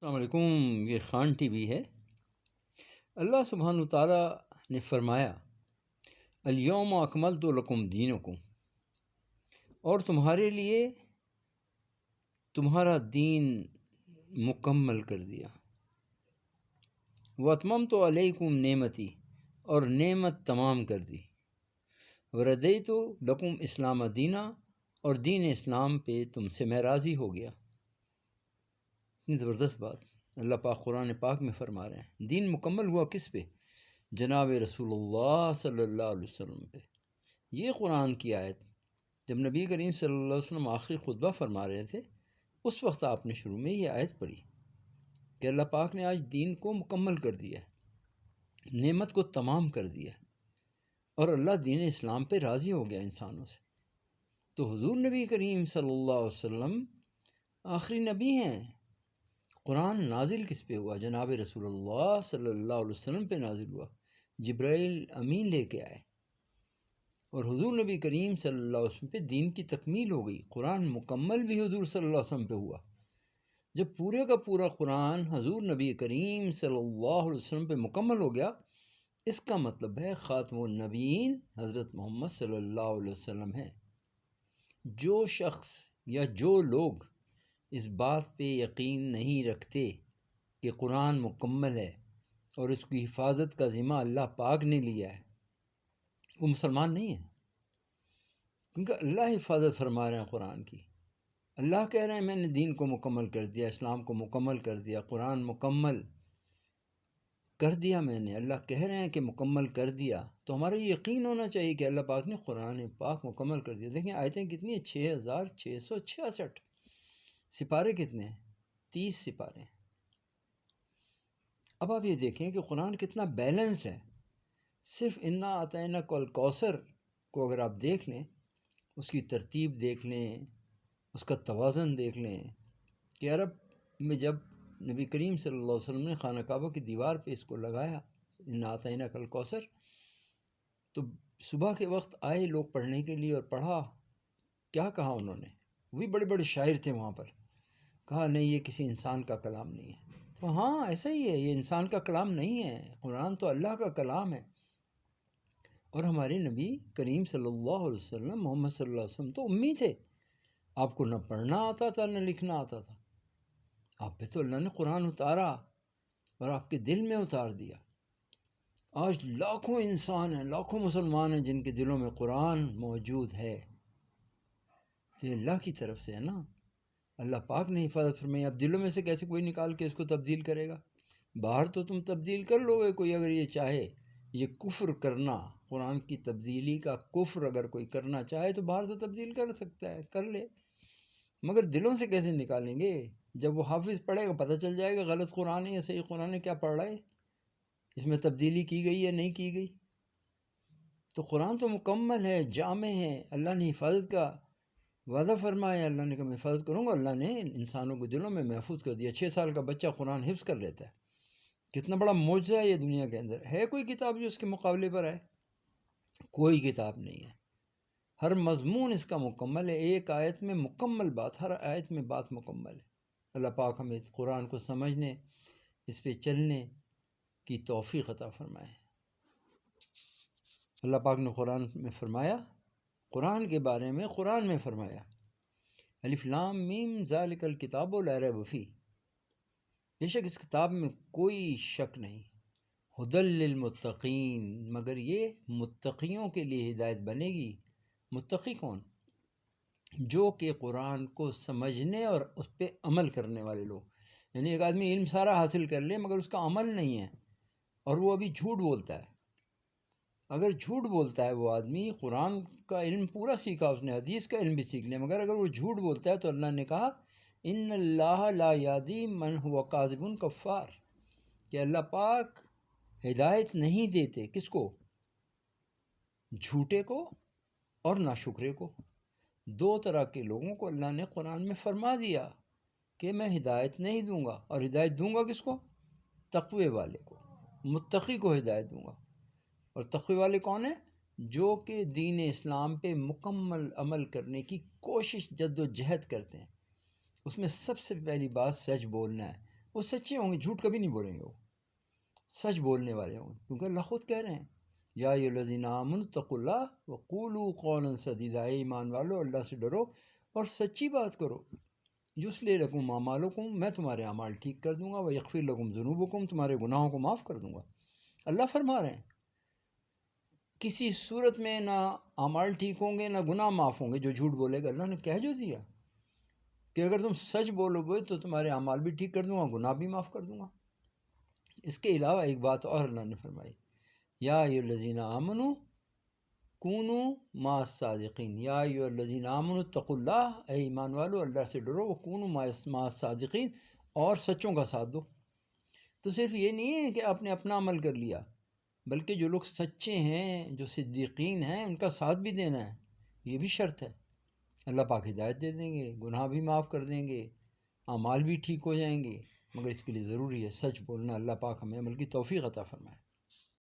السلام علیکم۔ یہ خان ٹی وی ہے۔ اللہ سبحانہ تعالیٰ نے فرمایا الیوم اکملت لکم دینکم، اور تمہارے لیے تمہارا دین مکمل کر دیا۔ واتممت علیکم نعمتی، اور نعمت تمام کر دی۔ وردیت لکم اسلام دینا، اور دین اسلام پہ تم سے میں راضی ہو گیا۔ اتنی زبردست بات اللہ پاک قرآن پاک میں فرما رہے ہیں۔ دین مکمل ہوا کس پہ؟ جناب رسول اللہ صلی اللہ علیہ وسلم پہ۔ یہ قرآن کی آیت جب نبی کریم صلی اللہ علیہ وسلم آخری خطبہ فرما رہے تھے، اس وقت آپ نے شروع میں یہ آیت پڑھی کہ اللہ پاک نے آج دین کو مکمل کر دیا ہے، نعمت کو تمام کر دیا ہے، اور اللہ دین اسلام پہ راضی ہو گیا انسانوں سے۔ تو حضور نبی کریم صلی اللہ علیہ وسلم آخری نبی ہیں۔ قرآن نازل کس پہ ہوا؟ جناب رسول اللہ صلی اللہ علیہ وسلم پہ نازل ہوا۔ جبرائیل امین لے کے آئے، اور حضور نبی کریم صلی اللہ علیہ وسلم پہ دین کی تکمیل ہو گئی۔ قرآن مکمل بھی حضور صلی اللہ علیہ وسلم پہ ہوا۔ جب پورے کا پورا قرآن حضور نبی کریم صلی اللہ علیہ وسلم پہ مکمل ہو گیا، اس کا مطلب ہے خاتم النبیین حضرت محمد صلی اللہ علیہ وسلم ہے۔ جو شخص یا جو لوگ اس بات پہ یقین نہیں رکھتے کہ قرآن مکمل ہے اور اس کی حفاظت کا ذمہ اللہ پاک نے لیا ہے، وہ مسلمان نہیں ہیں، کیونکہ اللہ حفاظت فرما رہے ہیں قرآن کی۔ اللہ کہہ رہے ہیں میں نے دین کو مکمل کر دیا، اسلام کو مکمل کر دیا، قرآن مکمل کر دیا میں نے۔ اللہ کہہ رہے ہیں کہ مکمل کر دیا، تو ہمارا یہ یقین ہونا چاہیے کہ اللہ پاک نے قرآن پاک مکمل کر دیا۔ دیکھیں آیتیں کتنی ہیں، 6666۔ سپارے کتنے ہیں؟ 30 سپارے ہیں۔ اب آپ یہ دیکھیں کہ قرآن کتنا بیلنسڈ ہے۔ صرف انا اعطیناک الکوثر کو اگر آپ دیکھ لیں، اس کی ترتیب دیکھ لیں، اس کا توازن دیکھ لیں کہ عرب میں جب نبی کریم صلی اللہ علیہ وسلم نے خانہ کعبہ کی دیوار پہ اس کو لگایا انا اعطیناک الکوثر، تو صبح کے وقت آئے لوگ پڑھنے کے لیے، اور پڑھا، کیا کہا انہوں نے؟ وہ بھی بڑے بڑے شاعر تھے وہاں پر، کہا نہیں یہ کسی انسان کا کلام نہیں ہے۔ تو ہاں ایسا ہی ہے، یہ انسان کا کلام نہیں ہے، قرآن تو اللہ کا کلام ہے۔ اور ہمارے نبی کریم صلی اللہ علیہ وسلم محمد صلی اللہ علیہ وسلم تو امی تھے، آپ کو نہ پڑھنا آتا تھا نہ لکھنا آتا تھا، آپ پہ تو اللہ نے قرآن اتارا اور آپ کے دل میں اتار دیا۔ آج لاکھوں انسان ہیں، لاکھوں مسلمان ہیں جن کے دلوں میں قرآن موجود ہے، تو یہ اللہ کی طرف سے ہے نا، اللہ پاک نے حفاظت فرمائی۔ اب دلوں میں سے کیسے کوئی نکال کے اس کو تبدیل کرے گا؟ باہر تو تم تبدیل کر لو گے، کوئی اگر یہ چاہے یہ کفر کرنا، قرآن کی تبدیلی کا کفر اگر کوئی کرنا چاہے تو باہر تو تبدیل کر سکتا ہے، کر لے، مگر دلوں سے کیسے نکالیں گے؟ جب وہ حافظ پڑھے گا پتہ چل جائے گا غلط قرآن ہے یا صحیح قرآن ہے، کیا پڑھ رہا ہے، اس میں تبدیلی کی گئی یا نہیں کی گئی۔ تو قرآن تو مکمل ہے، جامع ہے، اللہ نے حفاظت کا وعدہ فرمایا، اللہ نے کہا میں حفاظت کروں گا، اللہ نے انسانوں کے دلوں میں محفوظ کر دیا۔ 6 سال کا بچہ قرآن حفظ کر لیتا ہے، کتنا بڑا معجزہ ہے یہ دنیا کے اندر۔ ہے کوئی کتاب جو اس کے مقابلے پر ہے؟ کوئی کتاب نہیں ہے۔ ہر مضمون اس کا مکمل ہے، ایک آیت میں مکمل بات، ہر آیت میں بات مکمل ہے۔ اللہ پاک ہمیں قرآن کو سمجھنے، اس پہ چلنے کی توفیق عطا فرمائے۔ اللہ پاک نے قرآن میں فرمایا، قرآن کے بارے میں قرآن میں فرمایا الف لام میم ذالک الکتاب لا ریب فیہ، بے شک اس کتاب میں کوئی شک نہیں، ھدی للمتقین، مگر یہ متقیوں کے لیے ہدایت بنے گی۔ متقی کون؟ جو کہ قرآن کو سمجھنے اور اس پہ عمل کرنے والے لوگ۔ یعنی ایک آدمی علم سارا حاصل کر لے مگر اس کا عمل نہیں ہے، اور وہ ابھی جھوٹ بولتا ہے۔ اگر جھوٹ بولتا ہے وہ آدمی، قرآن کا علم پورا سیکھا اس نے، حدیث کا علم بھی سیکھ لیا، مگر اگر وہ جھوٹ بولتا ہے تو اللہ نے کہا ان اللہ لا یہدی من هو کاذب کفار، کہ اللہ پاک ہدایت نہیں دیتے کس کو؟ جھوٹے کو اور ناشکرے کو۔ دو طرح کے لوگوں کو اللہ نے قرآن میں فرما دیا کہ میں ہدایت نہیں دوں گا، اور ہدایت دوں گا کس کو؟ تقوی والے کو، متقی کو ہدایت دوں گا۔ اور تقوی والے کون ہیں؟ جو کہ دین اسلام پہ مکمل عمل کرنے کی کوشش، جد و جہد کرتے ہیں۔ اس میں سب سے پہلی بات سچ بولنا ہے، وہ سچے ہوں گے، جھوٹ کبھی نہیں بولیں گے، وہ سچ بولنے والے ہوں گے، کیونکہ اللہ خود کہہ رہے ہیں یا ایھا الذین آمنوا اتقوا اللہ وقولوا قولا سدیدا، اے ایمان والو اللہ سے ڈرو اور سچی بات کرو، یصلح لکم اعمالکم، میں تمہارے اعمال ٹھیک کر دوں گا، ویغفر لکم ذنوبکم، تمہارے گناہوں کو معاف کر دوں گا۔ اللہ فرما رہے ہیں کسی صورت میں نہ اعمال ٹھیک ہوں گے نہ گناہ معاف ہوں گے جو جھوٹ بولے گا۔ اللہ نے کہہ جو دیا کہ اگر تم سچ بولو گے تو تمہارے اعمال بھی ٹھیک کر دوں گا، گناہ بھی معاف کر دوں گا۔ اس کے علاوہ ایک بات اور اللہ نے فرمائی، یا ایھا الذین آمنوا کونوا مع الصادقین، یا ایھا الذین آمنوا اتقوا اللہ، اے ایمان والو اللہ سے ڈرو، وکونوا مع الصادقین، اور سچوں کا ساتھ دو۔ تو صرف یہ نہیں ہے کہ آپ نے اپنا عمل کر لیا، بلکہ جو لوگ سچے ہیں، جو صدیقین ہیں، ان کا ساتھ بھی دینا ہے، یہ بھی شرط ہے۔ اللہ پاک ہدایت دے دیں گے، گناہ بھی معاف کر دیں گے، اعمال بھی ٹھیک ہو جائیں گے، مگر اس کے لیے ضروری ہے سچ بولنا۔ اللہ پاک ہمیں عمل کی توفیق عطا فرمائے۔